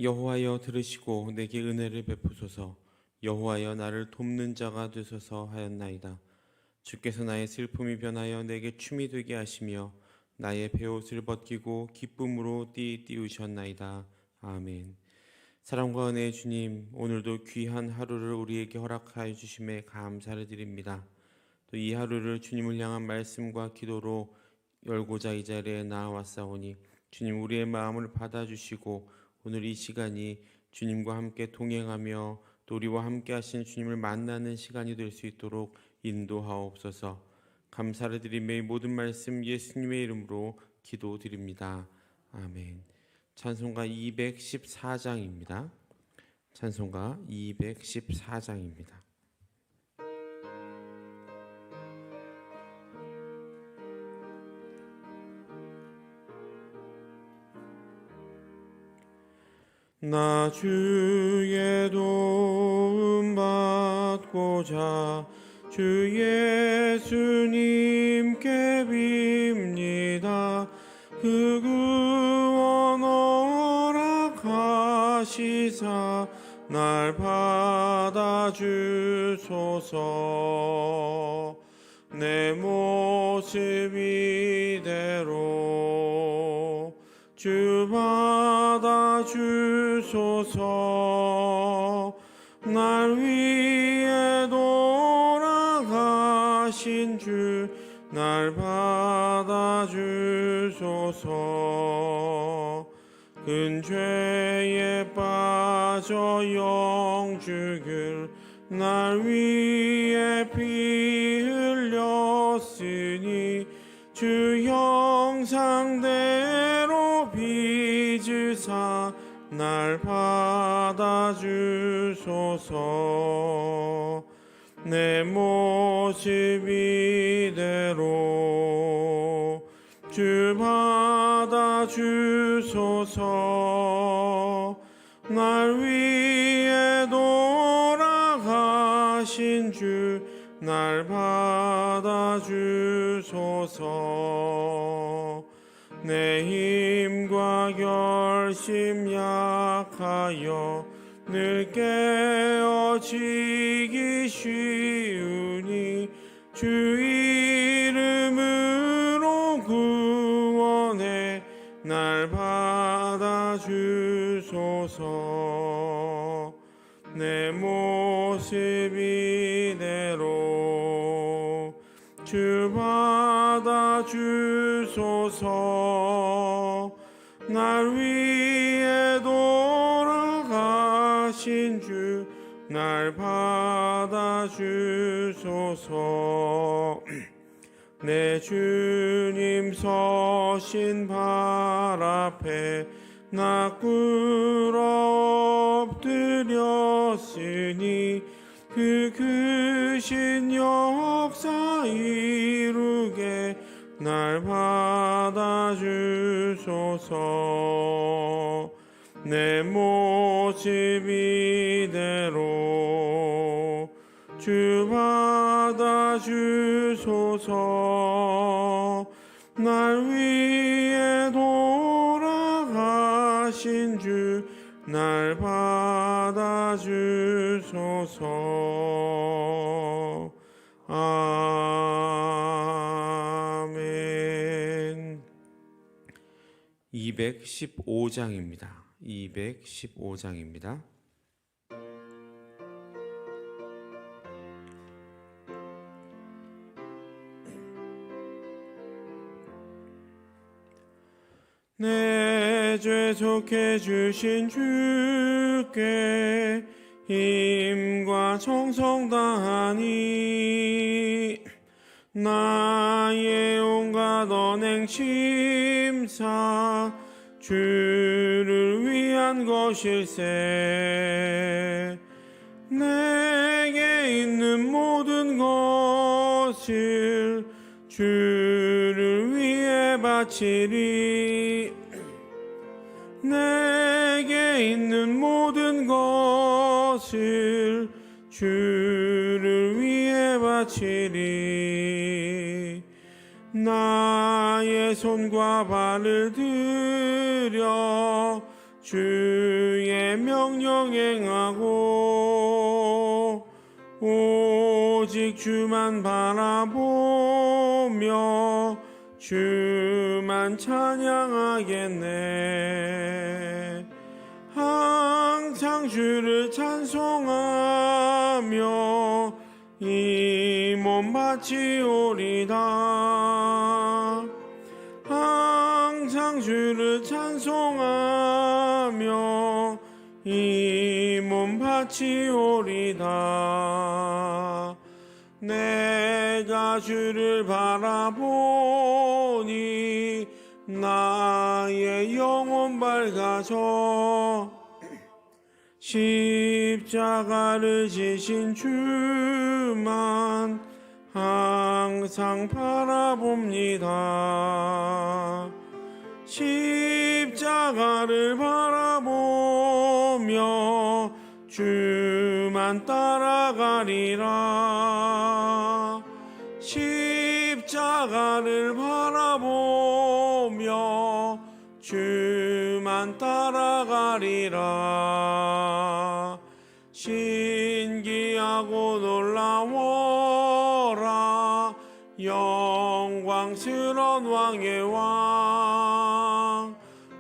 여호와여 들으시고 내게 은혜를 베푸소서. 여호와여 나를 돕는 자가 되소서 하였나이다. 주께서 나의 슬픔이 변하여 내게 춤이 되게 하시며 나의 베옷을 벗기고 기쁨으로 띠우셨나이다. 아멘. 사랑과 은혜의 주님, 오늘도 귀한 하루를 우리에게 허락하여 주심에 감사를 드립니다. 또 이 하루를 주님을 향한 말씀과 기도로 열고자 이 자리에 나와왔사오니 주님, 우리의 마음을 받아주시고 오늘 이 시간이 주님과 함께 동행하며 또 우리와 함께 하신 주님을 만나는 시간이 될 수 있도록 인도하옵소서. 감사를 드리며 이 모든 말씀 예수님의 이름으로 기도드립니다. 아멘. 찬송가 214장입니다. 찬송가 214장입니다. 나 주의 도움 받고자 주 예수님께 빕니다. 그 구원 허락하시사 날 받아주소서. 내 모습 이대로 주 받아주소서. 날 위해 돌아가신 주 날 받아주소서. 큰 죄에 빠져 영 죽을 날 위해 피 흘렸으니 주 형상대로 빚으사 날 받아주소서. 내 모습 이대로 주 받아주소서. 날 위해 돌아가신 주 날 받아주소서. 내 힘과 결심 약하여 늘 깨어지기 쉬우니 주 이름으로 구원해 날 받아주소서. 내 모습 이대로 주 받아주소서. 날 위해 돌아가신 주 날 받아주소서. 내 주님 서신 발 앞에 나 꿇어 엎드렸으니 그 크신 역사 이루게 날 받아주소서. 내 모습 이대로 주 받아주소서. 날 위해 돌아가신 주 날 받아주소서. 아멘. 215장입니다. 215장입니다. 내 죄 속해 주신 주께 힘과 정성 다하니 나의 온갖 언행 심사 주를 위한 것일세. 내게 있는 모든 것을 주를 위해 바치리. 내게 있는 모든 것을 주를 위해 바치리. 나의 손과 발을 들여 주의 명령 행하고 오직 주만 바라보며 주만 찬양하겠네. 항상 주를 찬송하며 이 몸 바치오리다. 항상 주를 찬송하며 이 몸 바치오리다. 내가 주를 바라보니 나의 영혼 밝아져 십자가를 지신 주만 항상 바라봅니다. 십자가를 바라보며 주만 따라가리라. 십자가를 바라보며 주만 따라가리라. 신기하고 놀라워라. 영광스러운 왕의 왕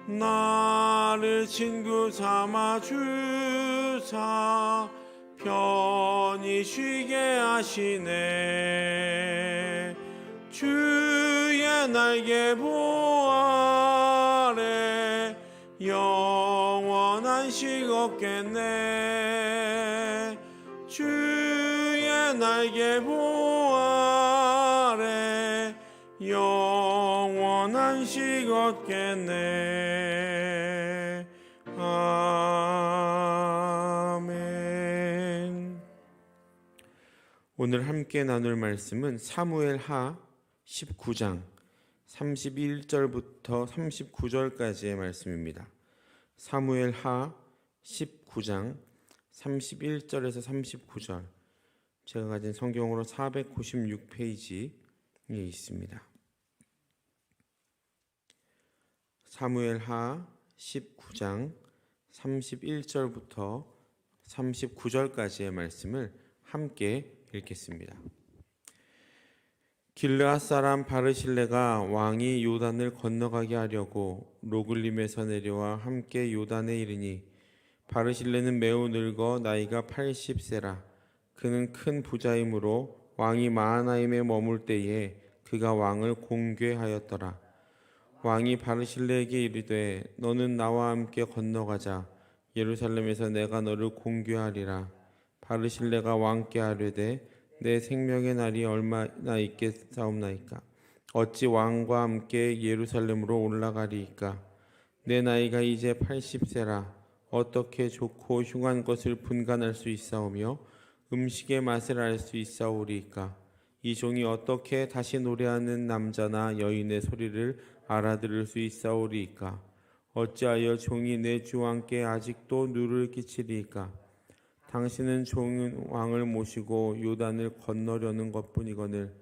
나를 친구 삼아 주사 편히 쉬게 하시네. 주의 날개 보 아래 영원한 식 얻겠네. 주의 날개 보 아래 영원한 식 얻겠네. 아멘. 오늘 함께 나눌 말씀은 사무엘하 19장 31절부터 39절까지의 말씀입니다. 사무엘하 19장 31절에서 39절, 제가 가진 성경으로 496페이지에 있습니다. 사무엘하 19장 31절부터 39절까지의 말씀을 함께 읽겠습니다. 길르앗 사람 바르실레가 왕이 요단을 건너가게 하려고 로글림에서 내려와 함께 요단에 이르니 바르실레는 매우 늙어 나이가 80세라. 그는 큰 부자이므로 왕이 마하나임에 머물 때에 그가 왕을 공궤하였더라. 왕이 바르실레에게 이르되 너는 나와 함께 건너가자. 예루살렘에서 내가 너를 공궤하리라. 바르실레가 왕께 아뢰되 내 생명의 날이 얼마나 있겠사옵나이까. 어찌 왕과 함께 예루살렘으로 올라가리이까. 내 나이가 이제 80세라. 어떻게 좋고 흉한 것을 분간할 수 있사오며 음식의 맛을 알 수 있사오리이까. 이 종이 어떻게 다시 노래하는 남자나 여인의 소리를 알아들을 수 있사오리이까. 어찌하여 종이 내 주왕께 아직도 누를 끼치리이까. 당신은 종 왕을 모시고 요단을 건너려는 것뿐이거늘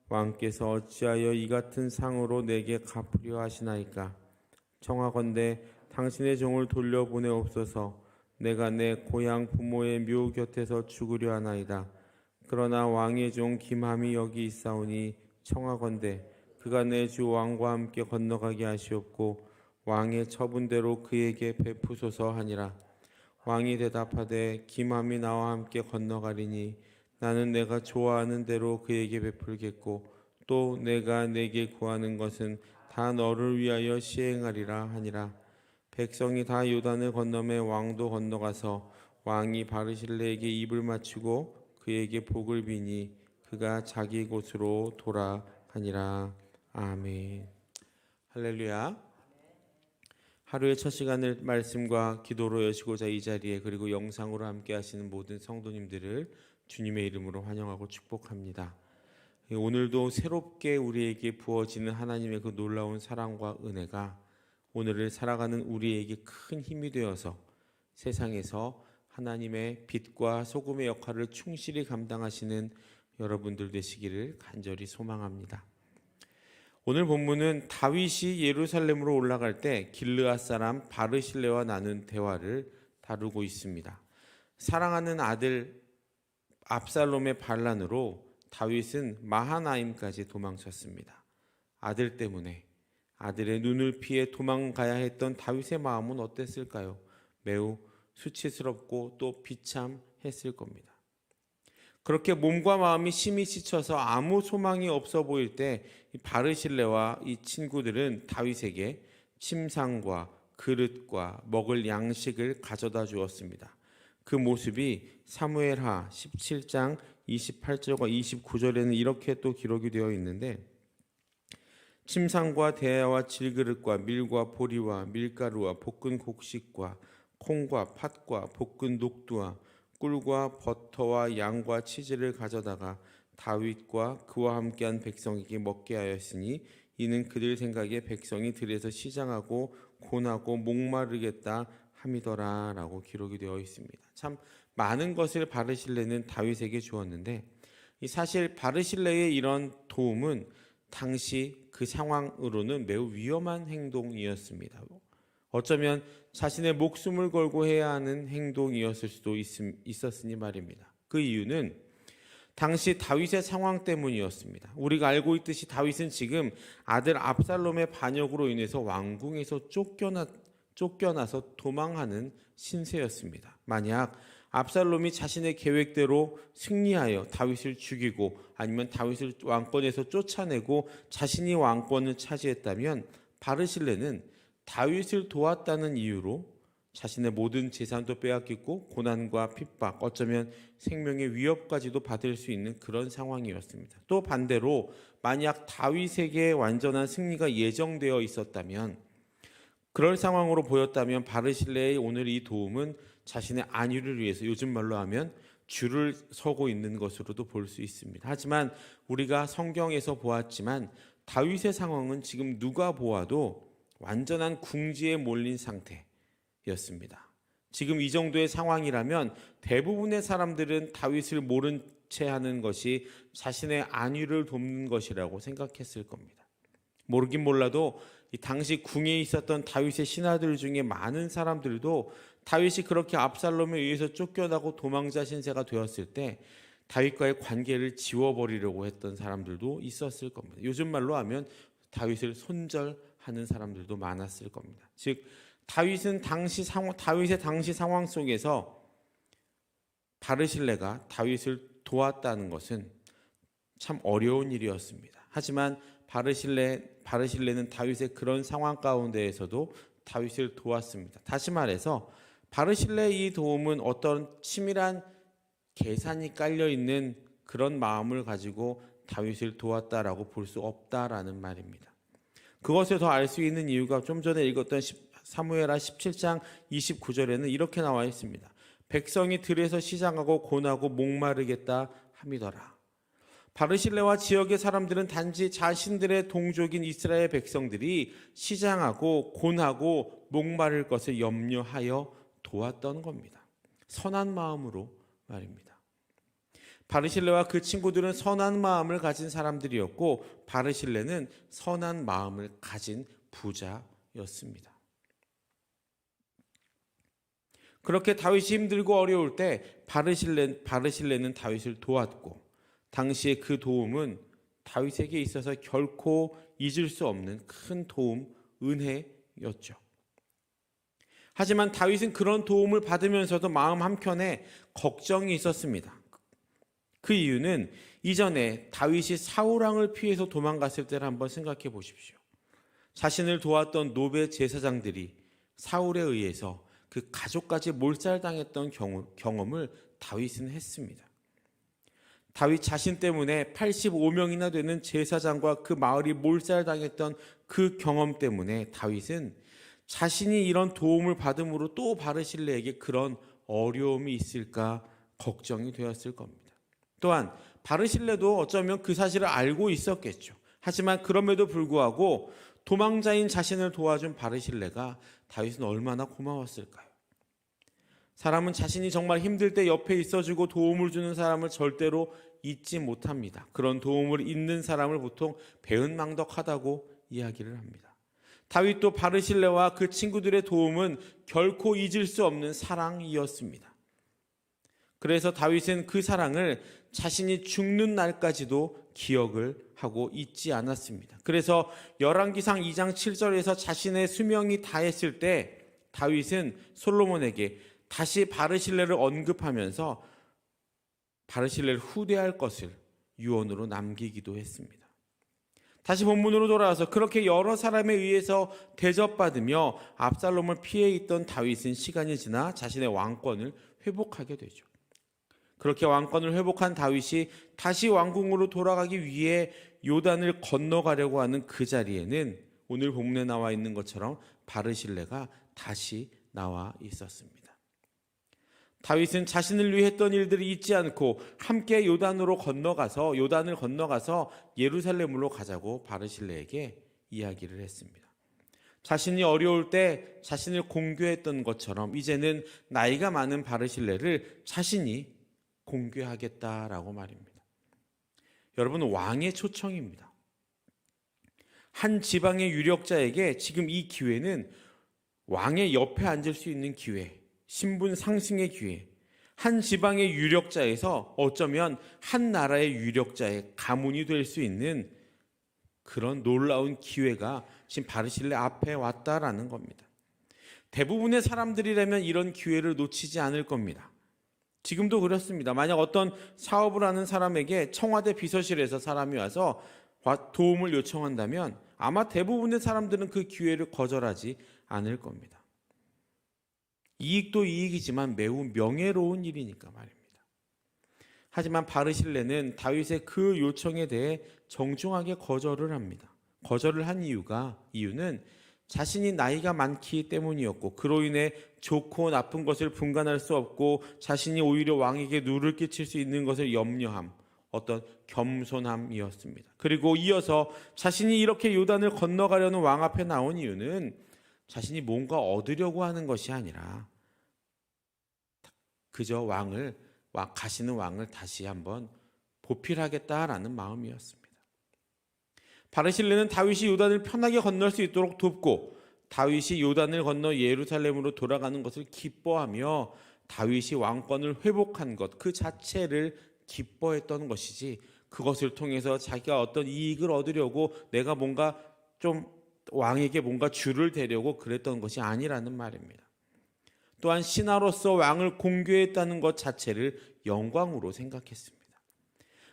왕께서 어찌하여 이 같은 상으로 내게 갚으려 하시나이까. 청하건대 당신의 종을 돌려보내옵소서. 내가 내 고향 부모의 묘 곁에서 죽으려 하나이다. 그러나 왕의 종 김함이 여기 있사오니 청하건대 그가 내 주 왕과 함께 건너가게 하시옵고 왕의 처분대로 그에게 베푸소서 하니라. 왕이 대답하되 김함이 나와 함께 건너가리니 나는 내가 좋아하는 대로 그에게 베풀겠고 또 내가 내게 구하는 것은 다 너를 위하여 시행하리라 하니라. 백성이 다 요단을 건너매 왕도 건너가서 왕이 바르실레에게 입을 맞추고 그에게 복을 비니 그가 자기 곳으로 돌아가니라. 아멘. 할렐루야. 하루의 첫 시간을 말씀과 기도로 여시고자 이 자리에 그리고 영상으로 함께 하시는 모든 성도님들을 주님의 이름으로 환영하고 축복합니다. 오늘도 새롭게 우리에게 부어지는 하나님의 그 놀라운 사랑과 은혜가 오늘을 살아가는 우리에게 큰 힘이 되어서 세상에서 하나님의 빛과 소금의 역할을 충실히 감당하시는 여러분들 되시기를 간절히 소망합니다. 오늘 본문은 다윗이 예루살렘으로 올라갈 때 길르앗 사람 바르실레와 나눈 대화를 다루고 있습니다. 사랑하는 아들 압살롬의 반란으로 다윗은 마하나임까지 도망쳤습니다. 아들 때문에, 아들의 눈을 피해 도망가야 했던 다윗의 마음은 어땠을까요? 매우 수치스럽고 또 비참했을 겁니다. 그렇게 몸과 마음이 심히 지쳐서 아무 소망이 없어 보일 때 바르실레와 이 친구들은 다윗에게 침상과 그릇과 먹을 양식을 가져다 주었습니다. 그 모습이 사무엘하 17장 28절과 29절에는 이렇게 또 기록이 되어 있는데, 침상과 대야와 질그릇과 밀과 보리와 밀가루와 볶은 곡식과 콩과 팥과 볶은 녹두와 꿀과 버터와 양과 치즈를 가져다가 다윗과 그와 함께한 백성에게 먹게 하였으니 이는 그들 생각에 백성이 들에서 시장하고 곤하고 목마르겠다 함이더라 라고 기록이 되어 있습니다. 참 많은 것을 바르실레는 다윗에게 주었는데, 사실 바르실레의 이런 도움은 당시 그 상황으로는 매우 위험한 행동이었습니다. 어쩌면 자신의 목숨을 걸고 해야 하는 행동이었을 수도 있었으니 말입니다. 그 이유는 당시 다윗의 상황 때문이었습니다. 우리가 알고 있듯이 다윗은 지금 아들 압살롬의 반역으로 인해서 왕궁에서 쫓겨나서 도망하는 신세였습니다. 만약 압살롬이 자신의 계획대로 승리하여 다윗을 죽이고 아니면 다윗을 왕권에서 쫓아내고 자신이 왕권을 차지했다면 바르실레는 다윗을 도왔다는 이유로 자신의 모든 재산도 빼앗기고 고난과 핍박, 어쩌면 생명의 위협까지도 받을 수 있는 그런 상황이었습니다. 또 반대로 만약 다윗에게 완전한 승리가 예정되어 있었다면, 그럴 상황으로 보였다면 바르실레의 오늘 이 도움은 자신의 안위를 위해서, 요즘 말로 하면 줄을 서고 있는 것으로도 볼 수 있습니다. 하지만 우리가 성경에서 보았지만 다윗의 상황은 지금 누가 보아도 완전한 궁지에 몰린 상태였습니다. 지금 이 정도의 상황이라면 대부분의 사람들은 다윗을 모른 채 하는 것이 자신의 안위를 돕는 것이라고 생각했을 겁니다. 모르긴 몰라도 이 당시 궁에 있었던 다윗의 신하들 중에 많은 사람들도 다윗이 그렇게 압살롬에 의해서 쫓겨나고 도망자 신세가 되었을 때 다윗과의 관계를 지워버리려고 했던 사람들도 있었을 겁니다. 요즘 말로 하면 다윗을 손절하는 사람들도 많았을 겁니다. 즉 다윗의 당시 상황 속에서 바르실레가 다윗을 도왔다는 것은 참 어려운 일이었습니다. 하지만 바르실레는 다윗의 그런 상황 가운데에서도 다윗을 도왔습니다. 다시 말해서 바르실레의 이 도움은 어떤 치밀한 계산이 깔려 있는 그런 마음을 가지고 다윗을 도왔다라고 볼 수 없다라는 말입니다. 그것을 더 알 수 있는 이유가 좀 전에 읽었던 사무엘하 17장 29절에는 이렇게 나와 있습니다. 백성이 들에서 시장하고 곤하고 목마르겠다 함이더라. 바르실레와 지역의 사람들은 단지 자신들의 동족인 이스라엘 백성들이 시장하고 곤하고 목마를 것을 염려하여 도왔던 겁니다. 선한 마음으로 말입니다. 바르실레와 그 친구들은 선한 마음을 가진 사람들이었고 바르실레는 선한 마음을 가진 부자였습니다. 그렇게 다윗이 힘들고 어려울 때 바르실레는 다윗을 도왔고, 당시의 그 도움은 다윗에게 있어서 결코 잊을 수 없는 큰 도움, 은혜였죠. 하지만 다윗은 그런 도움을 받으면서도 마음 한켠에 걱정이 있었습니다. 그 이유는 이전에 다윗이 사울왕을 피해서 도망갔을 때를 한번 생각해 보십시오. 자신을 도왔던 노베 제사장들이 사울에 의해서 그 가족까지 몰살당했던 경험을 다윗은 했습니다. 다윗 자신 때문에 85명이나 되는 제사장과 그 마을이 몰살당했던 그 경험 때문에 다윗은 자신이 이런 도움을 받음으로 또 바르실레에게 그런 어려움이 있을까 걱정이 되었을 겁니다. 또한 바르실레도 어쩌면 그 사실을 알고 있었겠죠. 하지만 그럼에도 불구하고 도망자인 자신을 도와준 바르실레가 다윗은 얼마나 고마웠을까요? 사람은 자신이 정말 힘들 때 옆에 있어주고 도움을 주는 사람을 절대로 잊지 못합니다. 그런 도움을 잊는 사람을 보통 배은망덕하다고 이야기를 합니다. 다윗도 바르실레와 그 친구들의 도움은 결코 잊을 수 없는 사랑이었습니다. 그래서 다윗은 그 사랑을 자신이 죽는 날까지도 기억을 하고 잊지 않았습니다. 그래서 열왕기상 2장 7절에서 자신의 수명이 다했을 때 다윗은 솔로몬에게 다시 바르실레를 언급하면서 바르실레를 후대할 것을 유언으로 남기기도 했습니다. 다시 본문으로 돌아와서 그렇게 여러 사람에 의해서 대접받으며 압살롬을 피해 있던 다윗은 시간이 지나 자신의 왕권을 회복하게 되죠. 그렇게 왕권을 회복한 다윗이 다시 왕궁으로 돌아가기 위해 요단을 건너가려고 하는 그 자리에는 오늘 본문에 나와 있는 것처럼 바르실레가 다시 나와 있었습니다. 다윗은 자신을 위해 했던 일들을 잊지 않고 함께 요단을 건너가서 예루살렘으로 가자고 바르실레에게 이야기를 했습니다. 자신이 어려울 때 자신을 공교했던 것처럼 이제는 나이가 많은 바르실레를 자신이 공교하겠다라고 말입니다. 여러분, 왕의 초청입니다. 한 지방의 유력자에게 지금 이 기회는 왕의 옆에 앉을 수 있는 기회, 신분 상승의 기회, 한 지방의 유력자에서 어쩌면 한 나라의 유력자의 가문이 될 수 있는 그런 놀라운 기회가 지금 바르실레 앞에 왔다라는 겁니다. 대부분의 사람들이라면 이런 기회를 놓치지 않을 겁니다. 지금도 그렇습니다. 만약 어떤 사업을 하는 사람에게 청와대 비서실에서 사람이 와서 도움을 요청한다면 아마 대부분의 사람들은 그 기회를 거절하지 않을 겁니다. 이익도 이익이지만 매우 명예로운 일이니까 말입니다. 하지만 바르실레는 다윗의 그 요청에 대해 정중하게 거절을 합니다. 거절을 한 이유는 자신이 나이가 많기 때문이었고 그로 인해 좋고 나쁜 것을 분간할 수 없고 자신이 오히려 왕에게 누를 끼칠 수 있는 것을 염려함, 어떤 겸손함이었습니다. 그리고 이어서 자신이 이렇게 요단을 건너가려는 왕 앞에 나온 이유는 자신이 뭔가 얻으려고 하는 것이 아니라 그저 가시는 왕을 다시 한번 보필하겠다라는 마음이었습니다. 바르실레는 다윗이 요단을 편하게 건널 수 있도록 돕고 다윗이 요단을 건너 예루살렘으로 돌아가는 것을 기뻐하며 다윗이 왕권을 회복한 것 그 자체를 기뻐했던 것이지 그것을 통해서 자기가 어떤 이익을 얻으려고 내가 뭔가 좀 왕에게 뭔가 주를 대려고 그랬던 것이 아니라는 말입니다. 또한 신하로서 왕을 공교했다는 것 자체를 영광으로 생각했습니다.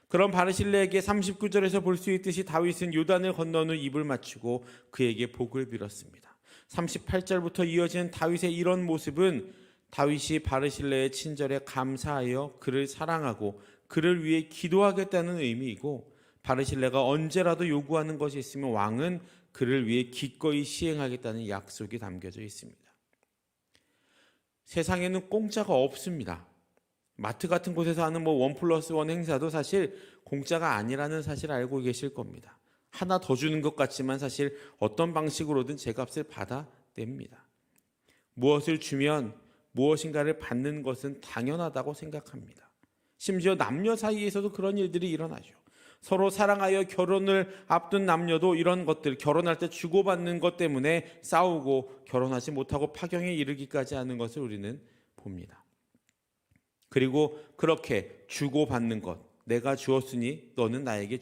그런 바르실레에게 39절에서 볼 수 있듯이 다윗은 요단을 건넌 후 입을 맞추고 그에게 복을 빌었습니다. 38절부터 이어지는 다윗의 이런 모습은 다윗이 바르실레의 친절에 감사하여 그를 사랑하고 그를 위해 기도하겠다는 의미이고 바르실레가 언제라도 요구하는 것이 있으면 왕은 그를 위해 기꺼이 시행하겠다는 약속이 담겨져 있습니다. 세상에는 공짜가 없습니다. 마트 같은 곳에서 하는 1+1 행사도 사실 공짜가 아니라는 사실을 알고 계실 겁니다. 하나 더 주는 것 같지만 사실 어떤 방식으로든 제 값을 받아냅니다. 무엇을 주면 무엇인가를 받는 것은 당연하다고 생각합니다. 심지어 남녀 사이에서도 그런 일들이 일어나죠. 서로 사랑하여 결혼을 앞둔 남녀도 이런 것들, 결혼할 때 주고받는 것 때문에 싸우고 결혼하지 못하고 파경에 이르기까지 하는 것을 우리는 봅니다. 그리고 그렇게 주고받는 것, 내가 주었으니 너는 나에게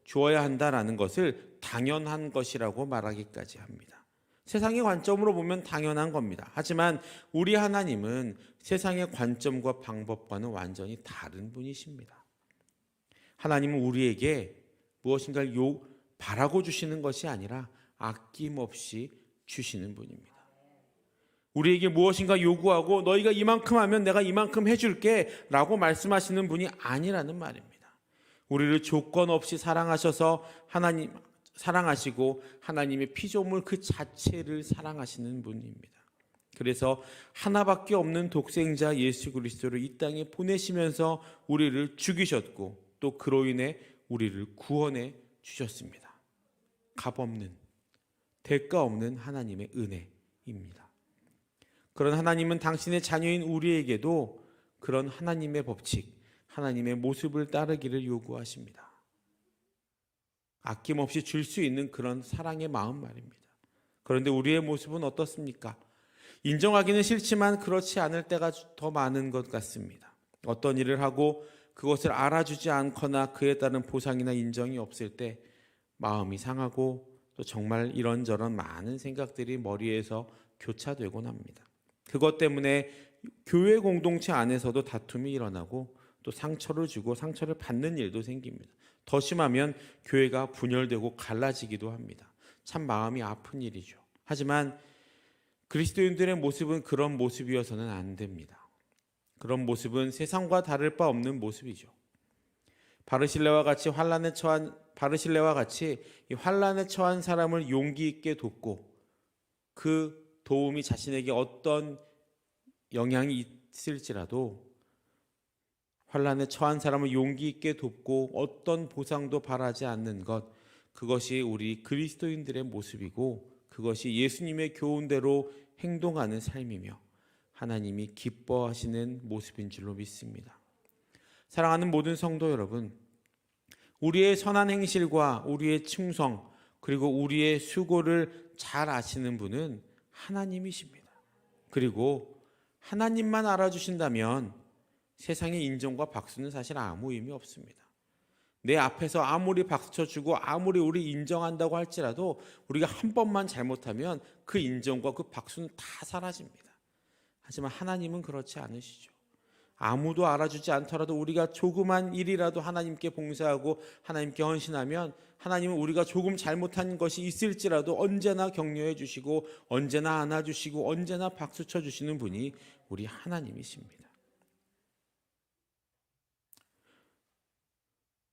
주어야 한다라는 것을 당연한 것이라고 말하기까지 합니다. 세상의 관점으로 보면 당연한 겁니다. 하지만 우리 하나님은 세상의 관점과 방법과는 완전히 다른 분이십니다. 하나님은 우리에게 무엇인가를 바라고 주시는 것이 아니라 아낌없이 주시는 분입니다. 우리에게 무엇인가 요구하고 너희가 이만큼 하면 내가 이만큼 해줄게 라고 말씀하시는 분이 아니라는 말입니다. 우리를 조건 없이 사랑하셔서 사랑하시고 하나님의 피조물 그 자체를 사랑하시는 분입니다. 그래서 하나밖에 없는 독생자 예수 그리스도를 이 땅에 보내시면서 우리를 죽이셨고 또 그로 인해 우리를 구원해 주셨습니다. 값없는, 대가 없는 하나님의 은혜입니다. 그런 하나님은 당신의 자녀인 우리에게도 그런 하나님의 법칙, 하나님의 모습을 따르기를 요구하십니다. 아낌없이 줄 수 있는 그런 사랑의 마음 말입니다. 그런데 우리의 모습은 어떻습니까? 인정하기는 싫지만 그렇지 않을 때가 더 많은 것 같습니다. 어떤 일을 하고 그것을 알아주지 않거나 그에 따른 보상이나 인정이 없을 때 마음이 상하고 또 정말 이런저런 많은 생각들이 머리에서 교차되곤 합니다. 그것 때문에 교회 공동체 안에서도 다툼이 일어나고 또 상처를 주고 상처를 받는 일도 생깁니다. 더 심하면 교회가 분열되고 갈라지기도 합니다. 참 마음이 아픈 일이죠. 하지만 그리스도인들의 모습은 그런 모습이어서는 안 됩니다. 그런 모습은 세상과 다를 바 없는 모습이죠. 바르실레와 같이 이 환난에 처한 사람을 용기 있게 돕고 그 도움이 자신에게 어떤 영향이 있을지라도 환난에 처한 사람을 용기 있게 돕고 어떤 보상도 바라지 않는 것, 그것이 우리 그리스도인들의 모습이고 그것이 예수님의 교훈대로 행동하는 삶이며 하나님이 기뻐하시는 모습인 줄로 믿습니다. 사랑하는 모든 성도 여러분, 우리의 선한 행실과 우리의 충성 그리고 우리의 수고를 잘 아시는 분은 하나님이십니다. 그리고 하나님만 알아주신다면 세상의 인정과 박수는 사실 아무 의미 없습니다. 내 앞에서 아무리 박수 쳐주고 아무리 우리 인정한다고 할지라도 우리가 한 번만 잘못하면 그 인정과 그 박수는 다 사라집니다. 하지만 하나님은 그렇지 않으시죠. 아무도 알아주지 않더라도 우리가 조그만 일이라도 하나님께 봉사하고 하나님께 헌신하면 하나님은 우리가 조금 잘못한 것이 있을지라도 언제나 격려해 주시고 언제나 안아주시고 언제나 박수 쳐주시는 분이 우리 하나님이십니다.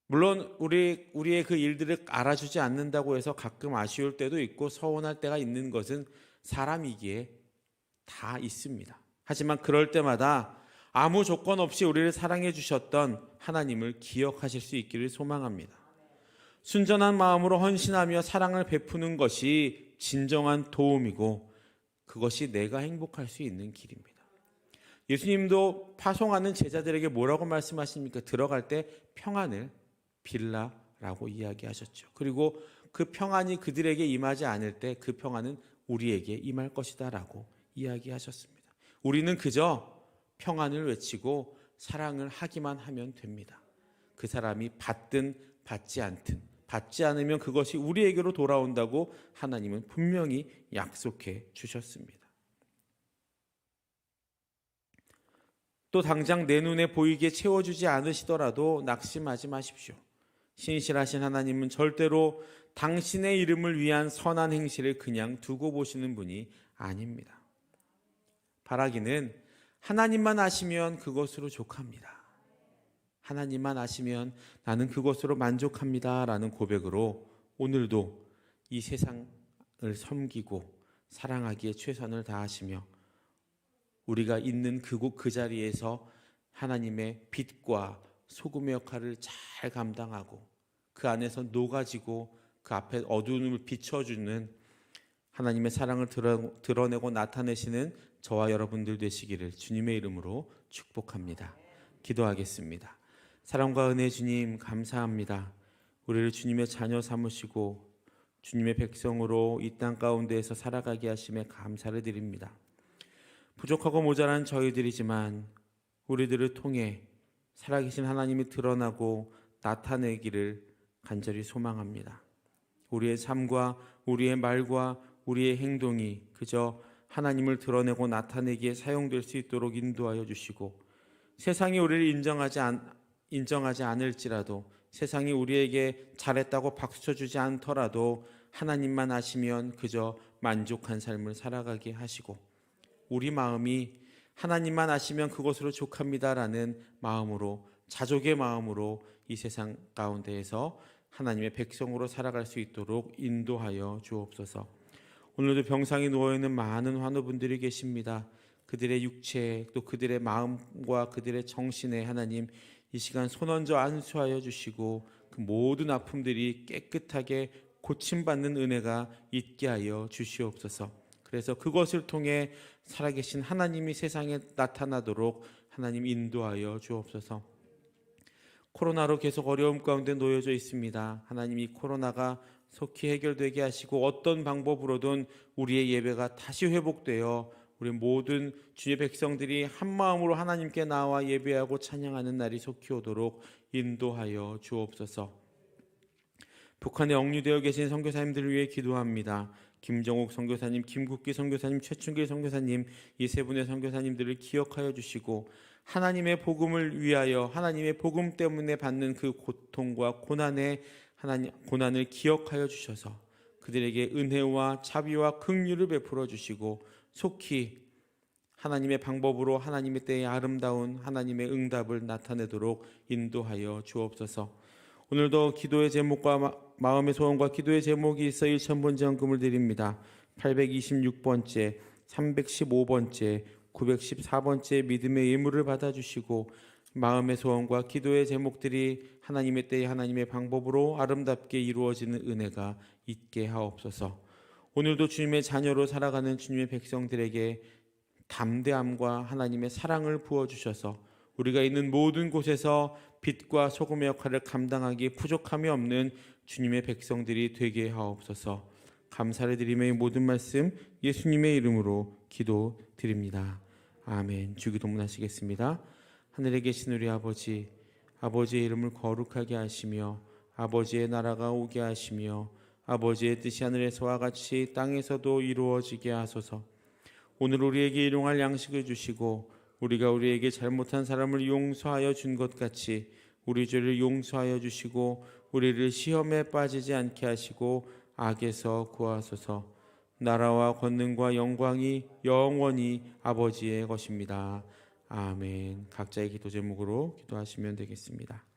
물론 우리의 그 일들을 알아주지 않는다고 해서 가끔 아쉬울 때도 있고 서운할 때가 있는 것은 사람이기에 다 있습니다. 하지만 그럴 때마다 아무 조건 없이 우리를 사랑해 주셨던 하나님을 기억하실 수 있기를 소망합니다. 순전한 마음으로 헌신하며 사랑을 베푸는 것이 진정한 도움이고 그것이 내가 행복할 수 있는 길입니다. 예수님도 파송하는 제자들에게 뭐라고 말씀하십니까? 들어갈 때 평안을 빌라라고 이야기하셨죠. 그리고 그 평안이 그들에게 임하지 않을 때 그 평안은 우리에게 임할 것이다 라고 이야기하셨습니다. 우리는 그저 평안을 외치고 사랑을 하기만 하면 됩니다. 그 사람이 받든 받지 않든 받지 않으면 그것이 우리에게로 돌아온다고 하나님은 분명히 약속해 주셨습니다. 또 당장 내 눈에 보이게 채워주지 않으시더라도 낙심하지 마십시오. 신실하신 하나님은 절대로 당신의 이름을 위한 선한 행실을 그냥 두고 보시는 분이 아닙니다. 바라기는 하나님만 아시면 그것으로 족합니다. 하나님만 아시면 나는 그것으로 만족합니다 라는 고백으로 오늘도 이 세상을 섬기고 사랑하기에 최선을 다하시며 우리가 있는 그 자리에서 하나님의 빛과 소금의 역할을 잘 감당하고 그 안에서 녹아지고 그 앞에 어두움을 비춰주는 하나님의 사랑을 드러내고 나타내시는 저와 여러분들 되시기를 주님의 이름으로 축복합니다. 기도하겠습니다. 사랑과 은혜 주님 감사합니다. 우리를 주님의 자녀 삼으시고 주님의 백성으로 이 땅 가운데에서 살아가게 하심에 감사를 드립니다. 부족하고 모자란 저희들이지만 우리들을 통해 살아계신 하나님이 드러나고 나타내기를 간절히 소망합니다. 우리의 삶과 우리의 말과 우리의 행동이 그저 하나님을 드러내고 나타내기에 사용될 수 있도록 인도하여 주시고 세상이 우리를 인정하지 않을지라도 세상이 우리에게 잘했다고 박수 쳐주지 않더라도 하나님만 아시면 그저 만족한 삶을 살아가게 하시고 우리 마음이 하나님만 아시면 그것으로 족합니다라는 마음으로 자족의 마음으로 이 세상 가운데에서 하나님의 백성으로 살아갈 수 있도록 인도하여 주옵소서. 오늘도 병상에 누워있는 많은 환우분들이 계십니다. 그들의 육체 또 그들의 마음과 그들의 정신에 하나님 이 시간 손얹어 안수하여 주시고 그 모든 아픔들이 깨끗하게 고침받는 은혜가 있게 하여 주시옵소서. 그래서 그것을 통해 살아계신 하나님이 세상에 나타나도록 하나님 인도하여 주옵소서. 코로나로 계속 어려움 가운데 놓여져 있습니다. 하나님, 이 코로나가 속히 해결되게 하시고 어떤 방법으로든 우리의 예배가 다시 회복되어 우리 모든 주의 백성들이 한 마음으로 하나님께 나와 예배하고 찬양하는 날이 속히 오도록 인도하여 주옵소서. 북한에 억류되어 계신 선교사님들을 위해 기도합니다. 김정옥 선교사님, 김국기 선교사님, 최춘길 선교사님, 이 세 분의 선교사님들을 기억하여 주시고 하나님의 복음을 위하여 하나님의 복음 때문에 받는 그 고통과 고난을 기억하여 주셔서 그들에게 은혜와 자비와 긍휼을 베풀어 주시고 속히 하나님의 방법으로 하나님의 때에 아름다운 하나님의 응답을 나타내도록 인도하여 주옵소서. 오늘도 기도의 제목과 마음의 소원과 기도의 제목이 있어 1,000번 전금을 드립니다. 826번째, 315번째, 914번째 믿음의 예물을 받아주시고 마음의 소원과 기도의 제목들이 하나님의 때에 하나님의 방법으로 아름답게 이루어지는 은혜가 있게 하옵소서. 오늘도 주님의 자녀로 살아가는 주님의 백성들에게 담대함과 하나님의 사랑을 부어주셔서 우리가 있는 모든 곳에서 빛과 소금의 역할을 감당하기에 부족함이 없는 주님의 백성들이 되게 하옵소서. 감사를 드리며 이 모든 말씀 예수님의 이름으로 기도드립니다. 아멘. 주기도문하시겠습니다. 하늘에 계신 우리 아버지, 아버지의 이름을 거룩하게 하시며 아버지의 나라가 오게 하시며 아버지의 뜻이 하늘에서와 같이 땅에서도 이루어지게 하소서. 오늘 우리에게 일용할 양식을 주시고 우리가 우리에게 잘못한 사람을 용서하여 준 것 같이 우리 죄를 용서하여 주시고 우리를 시험에 빠지지 않게 하시고 악에서 구하소서. 나라와 권능과 영광이 영원히 아버지의 것입니다. 아멘. 각자의 기도 제목으로 기도하시면 되겠습니다.